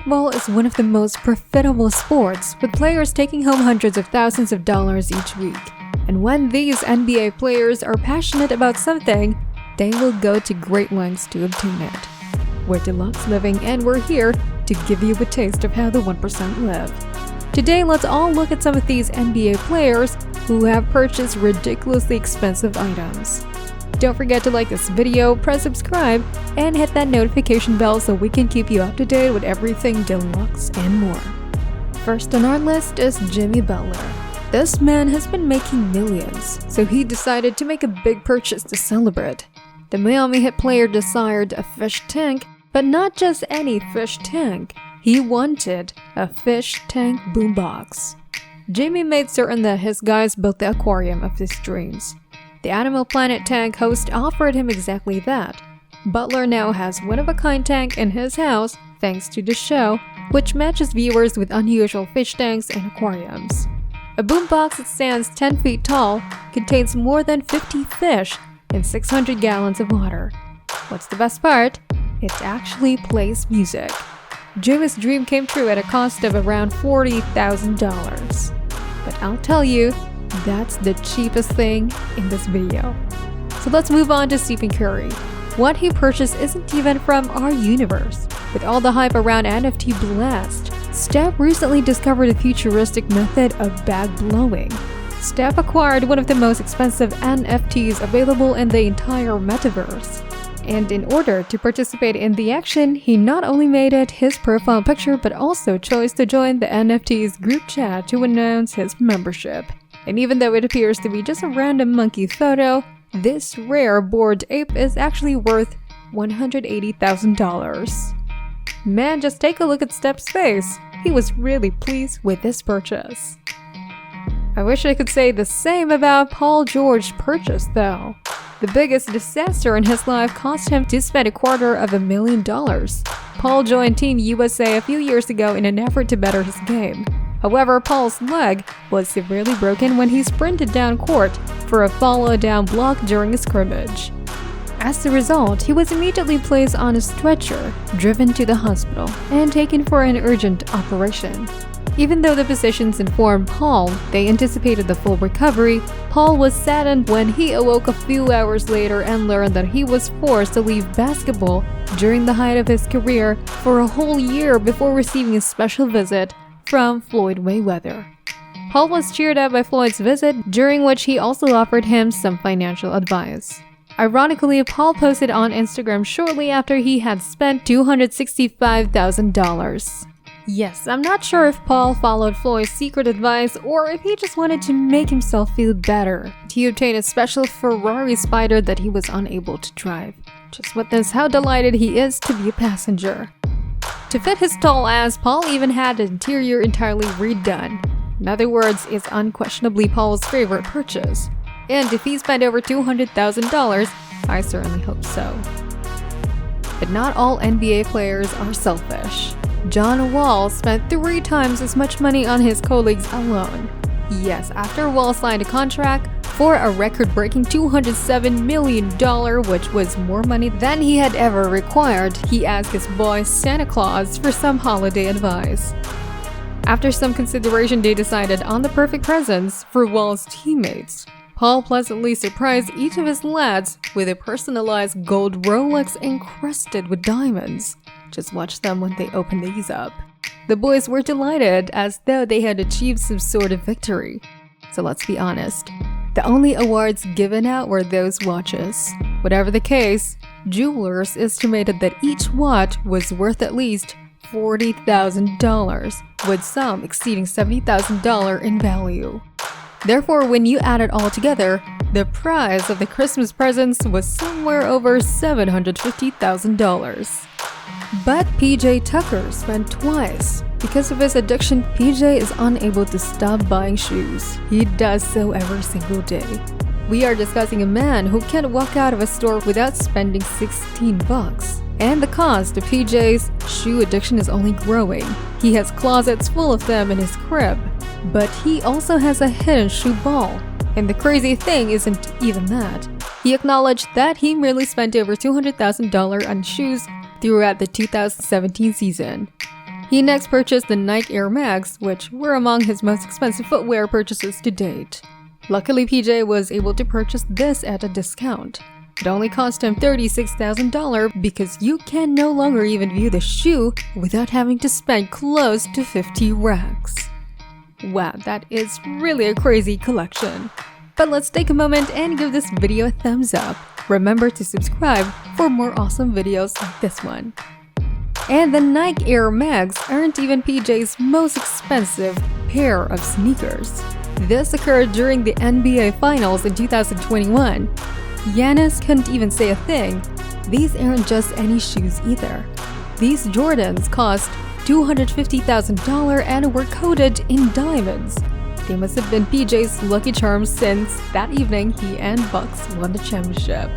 basketball is one of the most profitable sports, with players taking home hundreds of thousands of dollars each week. And when these NBA players are passionate about something, they will go to great lengths to obtain it. We're Deluxe Living, and we're here to give you a taste of how the 1% live. Today, let's all look at some of these NBA players who have purchased ridiculously expensive items. Don't forget to like this video, press subscribe, and hit that notification bell so we can keep you up to date with everything deluxe and more. First on our list is Jimmy Butler. This man has been making millions, so he decided to make a big purchase to celebrate. The Miami Heat player desired a fish tank, but not just any fish tank. He wanted a fish tank boombox. Jimmy made certain that his guys built the aquarium of his dreams. The Animal Planet tank host offered him exactly that. Butler now has one-of-a-kind tank in his house thanks to the show, which matches viewers with unusual fish tanks and aquariums. A boombox that stands 10 feet tall contains more than 50 fish and 600 gallons of water. What's the best part? It actually plays music. Jimmy's dream came true at a cost of around $40,000. But I'll tell you, that's the cheapest thing in this video. So let's move on to Stephen Curry. What he purchased isn't even from our universe. With all the hype around NFT Blast, Steph recently discovered a futuristic method of bag blowing. Steph acquired one of the most expensive NFTs available in the entire metaverse. And in order to participate in the action, he not only made it his profile picture but also chose to join the NFT's group chat to announce his membership. And even though it appears to be just a random monkey photo, this rare bored ape is actually worth $180,000. Man, just take a look at Steph's face. He was really pleased with this purchase. I wish I could say the same about Paul George's purchase though. The biggest disaster in his life cost him to spend $250,000. Paul joined Team USA a few years ago in an effort to better his game. However, Paul's leg was severely broken when he sprinted down court for a follow-down block during a scrimmage. As a result, he was immediately placed on a stretcher, driven to the hospital, and taken for an urgent operation. Even though the physicians informed Paul they anticipated the full recovery, Paul was saddened when he awoke a few hours later and learned that he was forced to leave basketball during the height of his career for a whole year before receiving a special visit from Floyd Mayweather. Paul was cheered up by Floyd's visit, during which he also offered him some financial advice. Ironically, Paul posted on Instagram shortly after he had spent $265,000. Yes, I'm not sure if Paul followed Floyd's secret advice or if he just wanted to make himself feel better. He obtained a special Ferrari Spider that he was unable to drive. Just witness how delighted he is to be a passenger. To fit his tall ass, Paul even had the interior entirely redone. In other words, it's unquestionably Paul's favorite purchase. And if he spent over $200,000, I certainly hope so. But not all NBA players are selfish. John Wall spent 3 times as much money on his colleagues alone. Yes, after Wall signed a contract for a record-breaking $207 million, which was more money than he had ever required, he asked his boy Santa Claus for some holiday advice. After some consideration, they decided on the perfect presents for Wall's teammates. Paul pleasantly surprised each of his lads with a personalized gold Rolex encrusted with diamonds. Just watch them when they open these up. The boys were delighted, as though they had achieved some sort of victory. So let's be honest, the only awards given out were those watches. Whatever the case, jewelers estimated that each watch was worth at least $40,000, with some exceeding $70,000 in value. Therefore, when you add it all together, the price of the Christmas presents was somewhere over $750,000. But PJ Tucker spent twice. Because of his addiction, PJ is unable to stop buying shoes. He does so every single day. We are discussing a man who can't walk out of a store without spending $16. And the cost of PJ's shoe addiction is only growing. He has closets full of them in his crib. But he also has a hidden shoe ball. And the crazy thing isn't even that. He acknowledged that he merely spent over $200,000 on shoes throughout the 2017 season. He next purchased the Nike Air Max, which were among his most expensive footwear purchases to date. Luckily, PJ was able to purchase this at a discount. It only cost him $36,000 because you can no longer even view the shoe without having to spend close to 50 racks. Wow, that is really a crazy collection. But let's take a moment and give this video a thumbs up. Remember to subscribe for more awesome videos like this one. And the Nike Air Max aren't even PJ's most expensive pair of sneakers. This occurred during the NBA Finals in 2021. Giannis couldn't even say a thing. These aren't just any shoes either. These Jordans cost $250,000 and were coated in diamonds. They must have been PJ's lucky charms since that evening he and Bucks won the championship.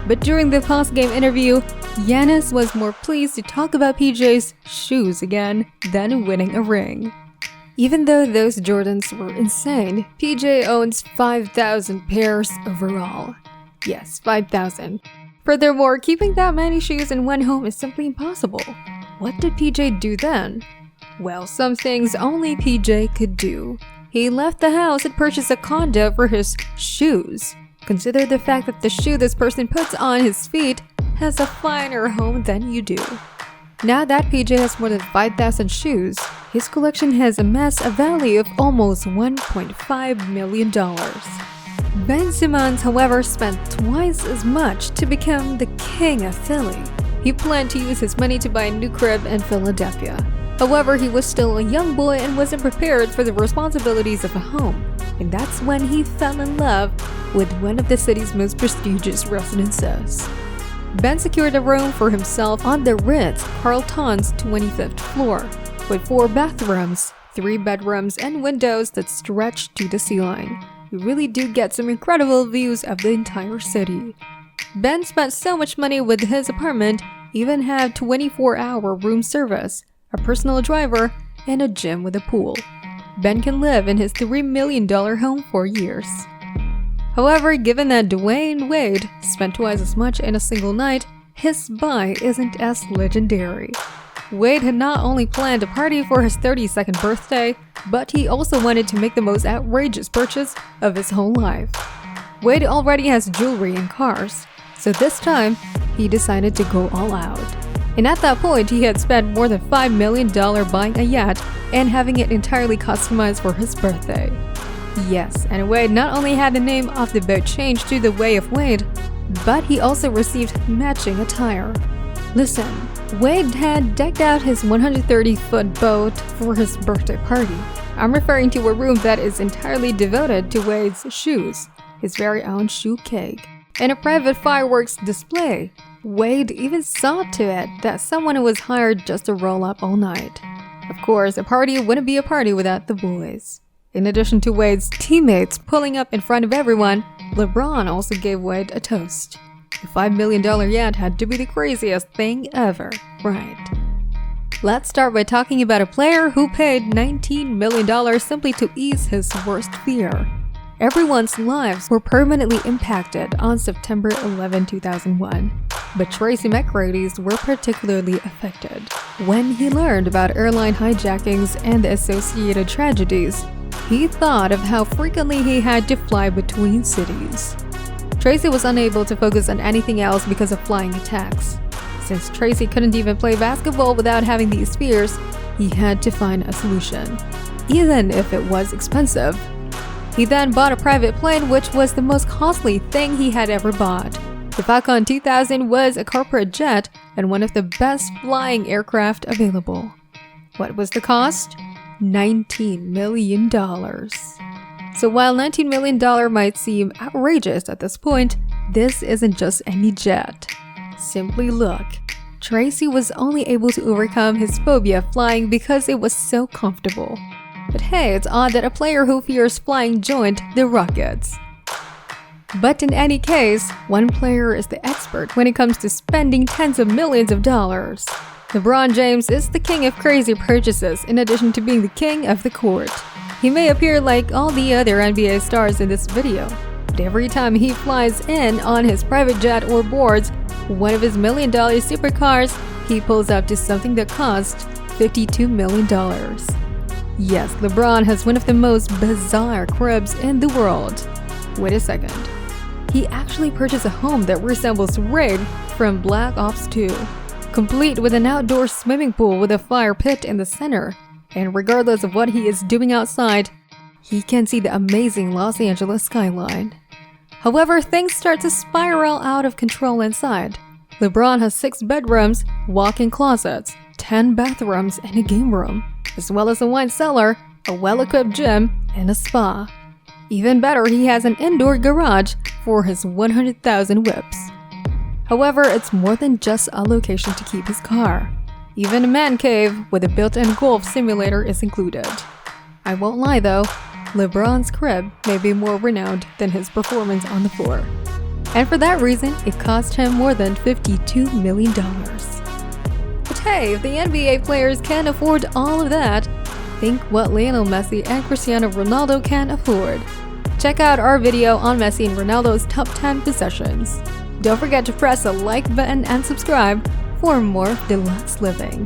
But during the post-game interview, Giannis was more pleased to talk about PJ's shoes again than winning a ring. Even though those Jordans were insane, PJ owns 5,000 pairs overall. Yes, 5,000. Furthermore, keeping that many shoes in one home is simply impossible. What did PJ do then? Well, some things only PJ could do. He left the house and purchased a condo for his shoes. Consider the fact that the shoe this person puts on his feet has a finer home than you do. Now that PJ has more than 5,000 shoes, his collection has amassed a value of almost $1.5 million. Ben Simmons, however, spent twice as much to become the king of Philly. He planned to use his money to buy a new crib in Philadelphia. However, he was still a young boy and wasn't prepared for the responsibilities of a home. And that's when he fell in love with one of the city's most prestigious residences. Ben secured a room for himself on the Ritz-Carlton's 25th floor, with 4 bathrooms, 3 bedrooms, and windows that stretched to the ceiling. You really do get some incredible views of the entire city. Ben spent so much money with his apartment, even had 24-hour room service, a personal driver, and a gym with a pool. Ben can live in his $3 million home for years. However, given that Dwayne Wade spent twice as much in a single night, his buy isn't as legendary. Wade had not only planned a party for his 32nd birthday, but he also wanted to make the most outrageous purchase of his whole life. Wade already has jewelry and cars, so this time, he decided to go all out. And at that point, he had spent more than $5 million buying a yacht and having it entirely customized for his birthday. Yes, and Wade not only had the name of the boat changed to the Way of Wade, but he also received matching attire. Listen, Wade had decked out his 130-foot boat for his birthday party. I'm referring to a room that is entirely devoted to Wade's shoes, his very own shoe cake, and a private fireworks display. Wade even saw to it that someone was hired just to roll up all night. Of course, a party wouldn't be a party without the boys. In addition to Wade's teammates pulling up in front of everyone, LeBron also gave Wade a toast. The $5 million yacht had to be the craziest thing ever, right? Let's start by talking about a player who paid $19 million simply to ease his worst fear. Everyone's lives were permanently impacted on September 11, 2001, but Tracy McGrady's were particularly affected. When he learned about airline hijackings and the associated tragedies, he thought of how frequently he had to fly between cities. Tracy was unable to focus on anything else because of flying attacks. Since Tracy couldn't even play basketball without having these fears, he had to find a solution, even if it was expensive. He then bought a private plane, which was the most costly thing he had ever bought. The Falcon 2000 was a corporate jet and one of the best flying aircraft available. What was the cost? $19 million. So while $19 million might seem outrageous at this point, this isn't just any jet. Simply look. Tracy was only able to overcome his phobia of flying because it was so comfortable. But hey, it's odd that a player who fears flying joined the Rockets. But in any case, one player is the expert when it comes to spending tens of millions of dollars. LeBron James is the king of crazy purchases in addition to being the king of the court. He may appear like all the other NBA stars in this video, but every time he flies in on his private jet or boards one of his $1 million supercars, he pulls up to something that costs $52 million. Yes, LeBron has one of the most bizarre cribs in the world. Wait a second. He actually purchased a home that resembles Raid from Black Ops 2, complete with an outdoor swimming pool with a fire pit in the center. And regardless of what he is doing outside, he can see the amazing Los Angeles skyline. However, things start to spiral out of control inside. LeBron has 6 bedrooms, walk-in closets, 10 bathrooms, and a game room, as well as a wine cellar, a well-equipped gym, and a spa. Even better, he has an indoor garage for his 100,000 whips. However, it's more than just a location to keep his car. Even a man cave with a built-in golf simulator is included. I won't lie though, LeBron's crib may be more renowned than his performance on the floor. And for that reason, it cost him more than $52 million. But hey, if the NBA players can't afford all of that, think what Lionel Messi and Cristiano Ronaldo can afford. Check out our video on Messi and Ronaldo's top 10 possessions. Don't forget to press the like button and subscribe for more deluxe living.